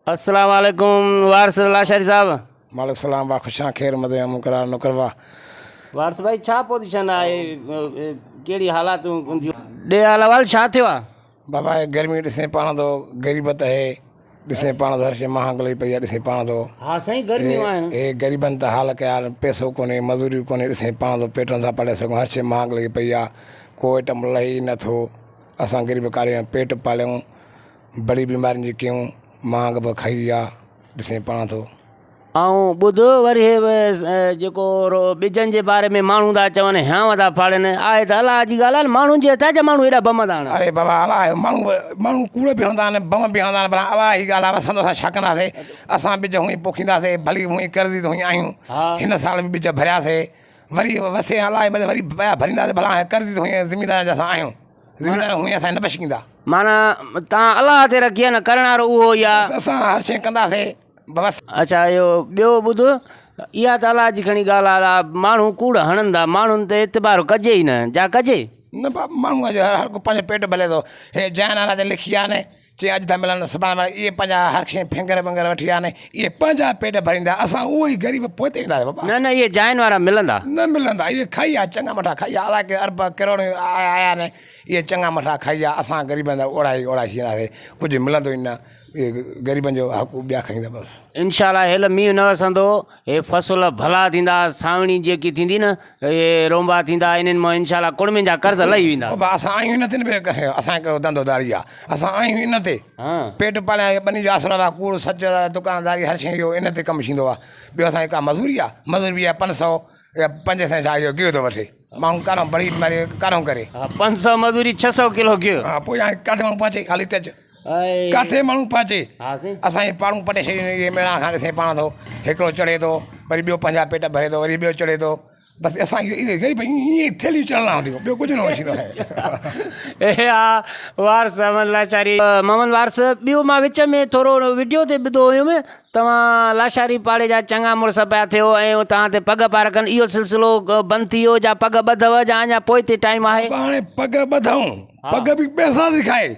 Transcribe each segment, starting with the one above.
अस्सलाम वालेकुम वारिस लाशारी साहब। मालिक सलाम वाह खुशां खैर मदे मुकरार नौकर वाह। वारिस भाई छा पोजीशन आहे कहिड़ी हालातूं ॾे हाल छा थियो आहे? बाबा ये गर्मी ॾिसे पाण थो ग़रीबत है ॾिसे पाण थो हर शइ महांग लई पई आहे ॾिसे पाण थो। हा साईं गर्मियूं आहिनि। हे ग़रीबनि त हाल कया पैसो कोन्हे मज़ूरी कोन्हे ॾिसे पाण थो पेटनि सां पढ़े सघूं हर शइ महांग लई पई आहे को आइटम लहे ई नथो। असां ग़रीब कारी पेट पालियूं बड़ी बीमारियुनि जी कयूं महांग बि खाई आहे ॾिसे पाण थो। ऐं ॿुधो वरी जेको ॿिजनि जे बारे में माण्हू था चवनि हियांव था फाड़नि आहे त अलाह जी ॻाल्हि आहे माण्हुनि जे हथ जा माण्हू हेॾा बम था हणनि। अरे बाबा अलाह माण्हू कूड़ बि हणंदा आहिनि बम बि हणंदा आहिनि पर अलाह जी ॻाल्हि आहे असां असां छा कंदासीं। असां ॿिज हूअं ई पोखींदासीं भली हूअं ई कर्ज़ी त हूअं ई आहियूं। हिन साल बि ॿिज भरियासीं वरी वसे अलाह वरी पिया भरींदासीं भला कर्ज़ी त हूअं ज़मीनदार असां आहियूं ज़मीनदार हूअं असां न बचकींदा। माना तव्हां अलाह ते रखी आहे न करण वारो उहो ई आहे। असां हर शइ कंदासीं बसि। अच्छा इहो ॿियो ॿुधो इहा त अलाह जी खणी ॻाल्हि आहे माण्हू कूड़ हणनि था माण्हुनि ते एतबार कजे ई न जा कजे न माण्हू हर को पंहिंजो पेट भले थो। हे जैन वारा जे लिखी आहे न चई अॼु था मिलनि सुभाणे इहे पंहिंजा हर शइ फिंगर विंगर वठी आया आहिनि इहे पंहिंजा पेट भरींदा असां उहो ई ग़रीब पोइ ईंदासीं बाबा। न इहे जाइन वारा मिलंदा न मिलंदा इहे खाई आहे चङा मठा खाई आहे अलाए के अरब करोड़ आया आहिनि इहे चङा मठा खाई आहे असां ग़रीबनि जा ओड़ा ई थी वेंदासीं कुझु मिलंदो ई न इहे ग़रीबनि जो हक़ ॿिया खाईंदा बसि। इंशाल्लाह हेल मींहुं न वसंदो हे फसल भला थींदा सावणी जेकी थींदी न हे रोंबा थींदा इन्हनि मां इंशाल्लाह कुड़मियुनि जा कर्ज़ लही वेंदा। असां आहियूं न ते असां हिकिड़ो धंधोदारी आहे असां आहियूं ई न ते पेट पालिया ॿनी जो आसरो आहे कूड़ सच दुकानदारी हर शइ इहो इन ते कमु थींदो आहे। ॿियो असांखे का मज़ूरी आहे मज़ूरी बि आहे 500 या 500 छा इहो गियो थो वठे माण्हू कारो बड़ी बीमारी कारो करे 500 मज़ूरी 600 किलो गियो। हा पोइ हाणे किथे माण्हू पहुचे ख़ाली ते अचे किथे माण्हू पहुचे असांजे पाणू पटे शयूं इहे मेरा खां ॾिसे पाण थो हिकिड़ो चढ़े थो वरी ॿियो 50 पेट भरे थो वरी ॿियो चढ़े थो बसि असां इहे ग़रीब ईअं थेलियूं चढ़णा हूंदियूं ॿियो कुझु न थींदो आहे। हा वारिस अहमद लाचारी मोहम्मद वारिस ॿियो मां विच में थोरो वीडियो ते ॿुधो हुयुमि तव्हां लाशारी पाड़े जा चङा मुड़ुस पिया थियो ऐं तव्हां ते पग पिया रखनि इहो सिलसिलो बंदि थी वियो जा पग ॿधव जा अञा पोइ ते टाइम आहे? हाणे पग ॿधूं पग बि पैसा थी खाए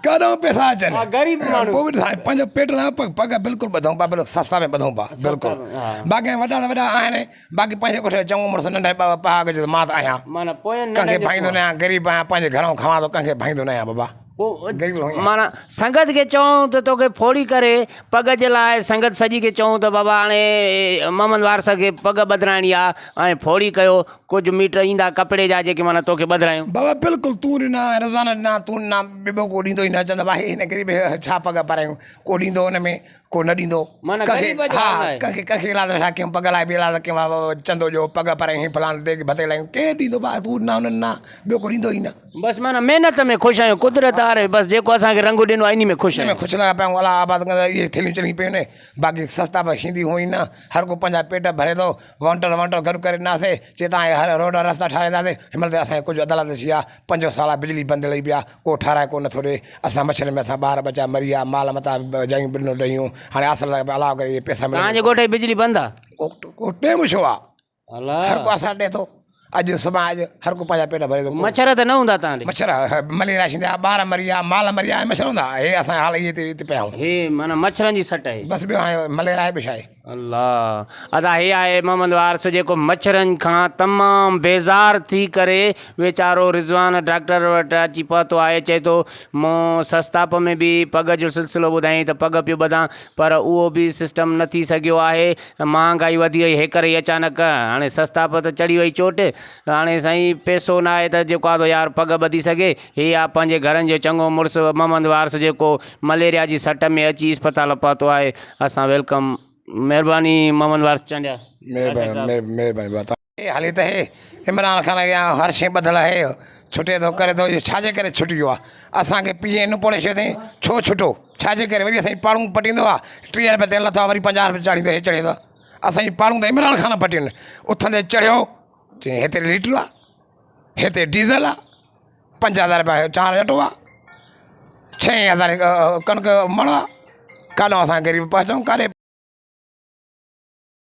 काॾो पैसा अचनि ग़रीब माण्हू पोइ बि पंहिंजो पेट न पग बिल्कुलु ॿधूं पिया बिल्कुलु सस्ता में ॿधूं पिया बिल्कुलु बाक़ी वॾा त वॾा आहिनि बाक़ी पंहिंजे कोठे चङो मुड़ुसु नंढा पहाग जो मां त आहियां माना कंहिंखे भाईंदो न आहियां ग़रीब आहियां पंहिंजे घरों खावां थो कंहिंखे भाईंदो न आहियां बाबा। माना संगत खे चऊं त तोखे फोड़ी करे पग जे लाइ संगत सॼी खे चऊं त बाबा हाणे मोहम्मद वारिस खे पग ॿधाइणी आहे ऐं फोड़ी कयो कुझु मीटर ईंदा कपिड़े जा जेके माना तोखे ॿधायूं बाबा बिल्कुलु तूं ॾिना रज़ाना ॾिना तूं ॾिना ॿियो को ॾींदो ई न चवंदा भाई हिन ग़रीब छा पग पारायूं को ॾींदो हुन में को न ॾींदो कंहिंखे इलाज छा कयूं पग लाइ बि इलाज कयूं चंदो जो पग पारायूं फलाण ते भते लायूं केरु ॾींदो भाउ तूं ॾिना हुननि न ॿियो को ॾींदो ई न बसि माना महिनत में ख़ुशि आहियूं कुदरत वारे बसि जेको असांखे रंग ॾिनो आहे इन में ख़ुशि में ख़ुशि लॻा पिया आहियूं अलाह आबाद कंदा इहे थेलियूं चढ़ी पियूं आहिनि बाक़ी सस्ता बि थींदी हुई न हर को पंहिंजा पेट भरे थो वॉन्टर गॾु करे ॾिनासीं चए तव्हां हर रोड रस्ता ठाराईंदासीं हिन महिल असांखे कुझु अदालत थी आहे 5 साल बिजली बंदि लही पिया को ठाराए को नथो ॾिए असां मच्छर में असां ॿार बचा मरी विया माल मता जायूं ॿिनो ॾियूं हाणे असर अलाह करे इहे पैसा तव्हांजे ॻोठ जी बिजली बंदि आहे टेम छो आहे हर को असर ॾिए थो अॼु सुभाणे हर को पंहिंजा पेट भरे थो मच्छर त न हूंदा तव्हां मच्छर मलेरिया थींदा ॿार मरी विया माल मरी विया मच्छर हूंदा हे असां हाल इहे ते पिया आहियूं हे माना मच्छरनि जी सट आहे बसि ॿियो हाणे मलेरिया आहे बि छा आहे अल्लाह अदा हे आहे मोहम्मद वारिस जेको मच्छरनि खां तमामु बेज़ार थी करे वीचारो रिज़वान डॉक्टर वटि अची पहुतो आहे चए थो मूं सस्ताप में बि पग जो सिलसिलो ॿुधाईं त पग पियो ॿधां पर उहो बि सिस्टम न थी सघियो आहे महांगाई वधी वई हेकर ई अचानक हाणे सस्ताप त चढ़ी वई चोट हाणे साईं पैसो न आहे त जेको आहे त यार पग ॿधी सघे हे आहे पंहिंजे घरनि जो चङो मुड़ुसु मोहम्मद वारिस जेको मलेरिया जी सट में अची इस्पताल पहुतो आहे असां वेलकम महिरबानी मोहम्मद वारिस चंडिया महिरबानी हाली त हे इमरान खान हर शइ ॿधल आहे छुटे थो करे थो छाजे करे छुटी वियो आहे असांखे पीए न पोड़े छॾे छो छुटो छाजे करे वरी असांजी पाड़ू पटींदो आहे 30 रुपया तेल अथव वरी 50 रुपया चाढ़ींदो हे चढ़े थो असांजी पाड़ू त इमरान खान पटियुनि उथंदे चढ़ियो चई हिते लीटर आहे हिते डीज़ल आहे 5000 रुपया चांवर अटो आहे 6000 कणिक मण आहे काॾो असां ग़रीब पहुचूं काॾे